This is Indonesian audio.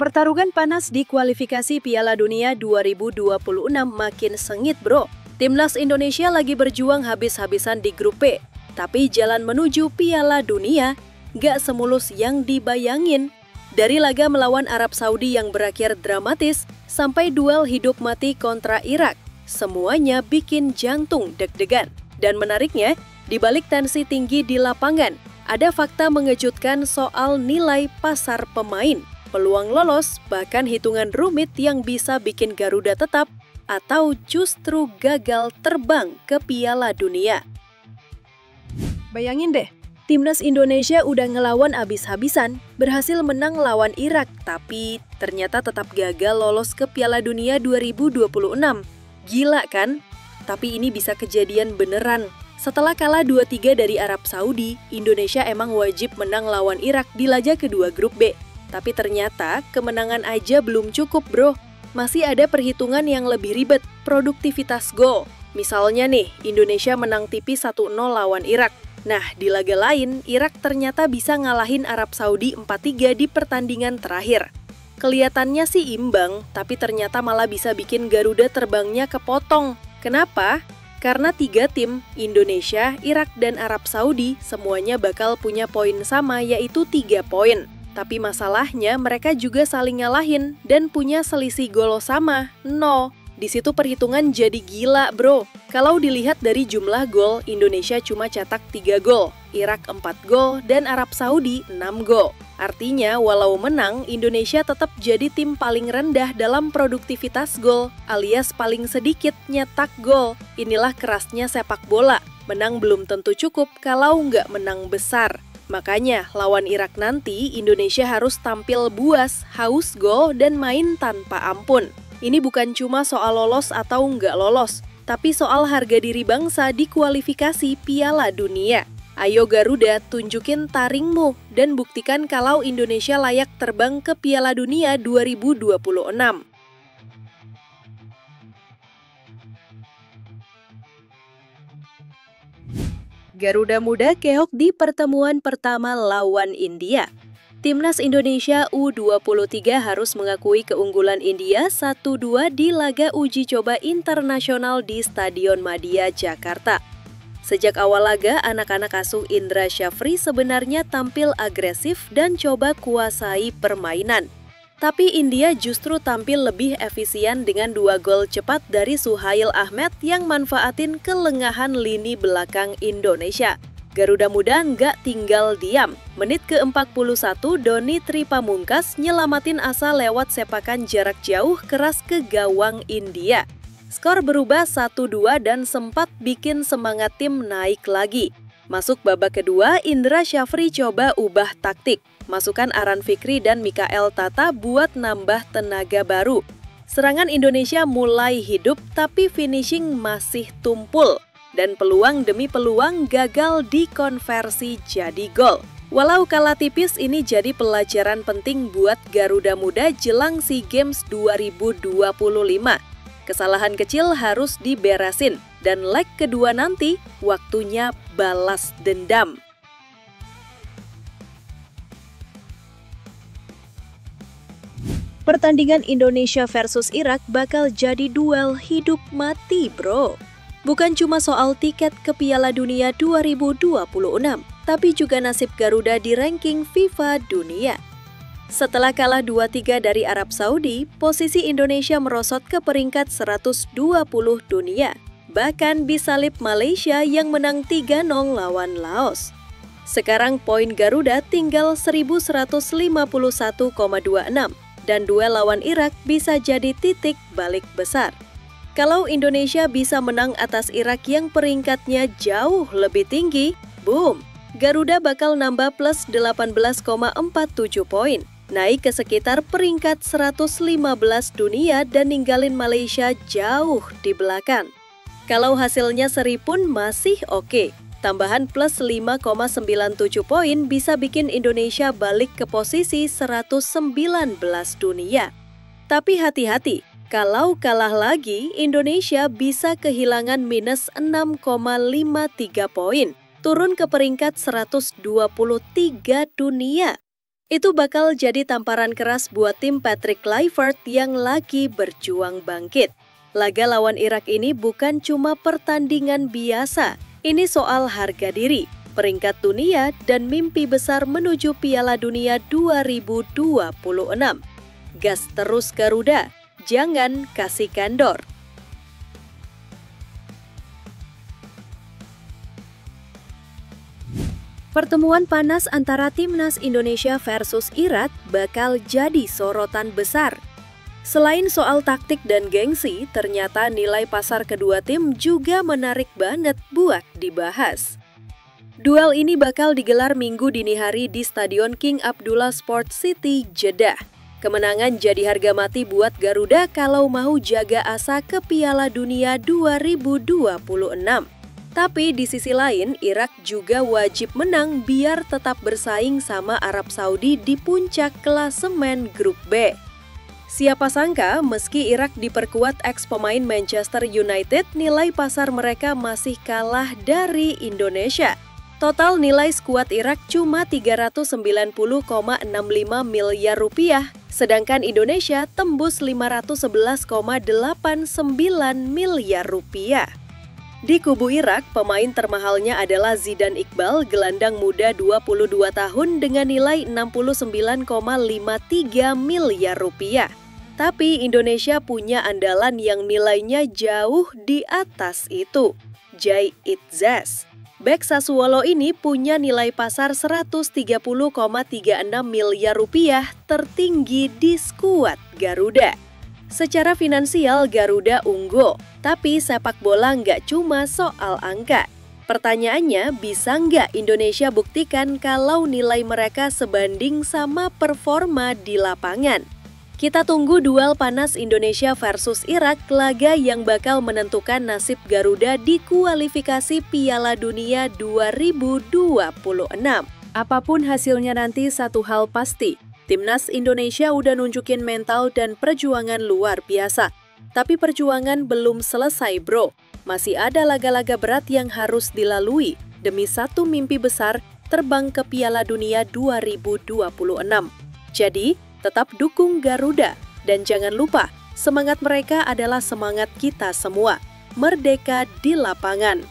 Pertarungan panas di kualifikasi Piala Dunia 2026 makin sengit, bro. Timnas Indonesia lagi berjuang habis-habisan di grup B. Tapi jalan menuju Piala Dunia gak semulus yang dibayangin. Dari laga melawan Arab Saudi yang berakhir dramatis, sampai duel hidup mati kontra Irak, semuanya bikin jantung deg-degan. Dan menariknya, di balik tensi tinggi di lapangan, ada fakta mengejutkan soal nilai pasar pemain, peluang lolos, bahkan hitungan rumit yang bisa bikin Garuda tetap atau justru gagal terbang ke Piala Dunia. Bayangin deh, Timnas Indonesia udah ngelawan abis-habisan, berhasil menang lawan Irak, tapi ternyata tetap gagal lolos ke Piala Dunia 2026. Gila kan? Tapi ini bisa kejadian beneran. Setelah kalah 2-3 dari Arab Saudi, Indonesia emang wajib menang lawan Irak di laga kedua grup B. Tapi ternyata kemenangan aja belum cukup, bro. Masih ada perhitungan yang lebih ribet, produktivitas gol. Misalnya nih, Indonesia menang tipis 1-0 lawan Irak. Nah, di laga lain, Irak ternyata bisa ngalahin Arab Saudi 4-3 di pertandingan terakhir. Kelihatannya sih imbang, tapi ternyata malah bisa bikin Garuda terbangnya kepotong. Kenapa? Karena 3 tim, Indonesia, Irak, dan Arab Saudi, semuanya bakal punya poin sama, yaitu 3 poin. Tapi masalahnya mereka juga saling ngalahin dan punya selisih gol sama, 0. Di situ perhitungan jadi gila, bro. Kalau dilihat dari jumlah gol, Indonesia cuma cetak 3 gol, Irak 4 gol, dan Arab Saudi 6 gol. Artinya, walau menang, Indonesia tetap jadi tim paling rendah dalam produktivitas gol, alias paling sedikit nyetak gol. Inilah kerasnya sepak bola. Menang belum tentu cukup kalau nggak menang besar. Makanya, lawan Irak nanti, Indonesia harus tampil buas, haus gol, dan main tanpa ampun. Ini bukan cuma soal lolos atau nggak lolos, tapi soal harga diri bangsa di kualifikasi Piala Dunia. Ayo Garuda, tunjukin taringmu dan buktikan kalau Indonesia layak terbang ke Piala Dunia 2026. Garuda Muda keok di pertemuan pertama lawan India. Timnas Indonesia U23 harus mengakui keunggulan India 1-2 di laga uji coba internasional di Stadion Madia, Jakarta. Sejak awal laga, anak-anak asuh Indra Syafri sebenarnya tampil agresif dan coba kuasai permainan. Tapi India justru tampil lebih efisien dengan 2 gol cepat dari Suhail Ahmed yang manfaatin kelengahan lini belakang Indonesia. Garuda Muda nggak tinggal diam. Menit ke-41, Doni Tripamungkas nyelamatin asa lewat sepakan jarak jauh keras ke gawang India. Skor berubah 1-2 dan sempat bikin semangat tim naik lagi. Masuk babak kedua, Indra Syafri coba ubah taktik. Masukkan Aran Fikri dan Mikael Tata buat nambah tenaga baru. Serangan Indonesia mulai hidup tapi finishing masih tumpul. Dan peluang demi peluang gagal dikonversi jadi gol. Walau kalah tipis, ini jadi pelajaran penting buat Garuda Muda jelang SEA Games 2025. Kesalahan kecil harus diberesin, dan leg kedua nanti waktunya balas dendam. Pertandingan Indonesia versus Irak bakal jadi duel hidup mati, bro. Bukan cuma soal tiket ke Piala Dunia 2026, tapi juga nasib Garuda di ranking FIFA Dunia. Setelah kalah 2-3 dari Arab Saudi, posisi Indonesia merosot ke peringkat 120 dunia. Bahkan disalip Malaysia yang menang 3-0 lawan Laos. Sekarang poin Garuda tinggal 1151,26 dan duel lawan Irak bisa jadi titik balik besar. Kalau Indonesia bisa menang atas Irak yang peringkatnya jauh lebih tinggi, boom, Garuda bakal nambah plus 18,47 poin, naik ke sekitar peringkat 115 dunia dan ninggalin Malaysia jauh di belakang. Kalau hasilnya seri pun masih oke. Tambahan plus 5,97 poin bisa bikin Indonesia balik ke posisi 119 dunia. Tapi hati-hati, kalau kalah lagi, Indonesia bisa kehilangan minus 6,53 poin, turun ke peringkat 123 dunia. Itu bakal jadi tamparan keras buat tim Patrick Kluivert yang lagi berjuang bangkit. Laga lawan Irak ini bukan cuma pertandingan biasa, ini soal harga diri, peringkat dunia, dan mimpi besar menuju Piala Dunia 2026. Gas terus Garuda, jangan kasih kendor. Pertemuan panas antara Timnas Indonesia versus Irak bakal jadi sorotan besar. Selain soal taktik dan gengsi, ternyata nilai pasar kedua tim juga menarik banget buat dibahas. Duel ini bakal digelar Minggu dini hari di Stadion King Abdullah Sports City, Jeddah. Kemenangan jadi harga mati buat Garuda kalau mau jaga asa ke Piala Dunia 2026. Tapi di sisi lain, Irak juga wajib menang biar tetap bersaing sama Arab Saudi di puncak klasemen Grup B. Siapa sangka meski Irak diperkuat eks-pemain Manchester United, nilai pasar mereka masih kalah dari Indonesia. Total nilai skuad Irak cuma 390,65 miliar rupiah, sedangkan Indonesia tembus 511,89 miliar rupiah. Di kubu Irak, pemain termahalnya adalah Zidane Iqbal, gelandang muda 22 tahun dengan nilai 69,53 miliar rupiah. Tapi Indonesia punya andalan yang nilainya jauh di atas itu, Jai Itzas. Bek Sassuolo ini punya nilai pasar 130,36 miliar rupiah, tertinggi di skuad Garuda. Secara finansial Garuda unggul, tapi sepak bola nggak cuma soal angka. Pertanyaannya, bisa nggak Indonesia buktikan kalau nilai mereka sebanding sama performa di lapangan? Kita tunggu duel panas Indonesia versus Irak, laga yang bakal menentukan nasib Garuda di kualifikasi Piala Dunia 2026. Apapun hasilnya nanti, satu hal pasti, Timnas Indonesia udah nunjukin mental dan perjuangan luar biasa. Tapi perjuangan belum selesai, bro. Masih ada laga-laga berat yang harus dilalui demi satu mimpi besar, terbang ke Piala Dunia 2026. Jadi, tetap dukung Garuda. Dan jangan lupa, semangat mereka adalah semangat kita semua. Merdeka di lapangan.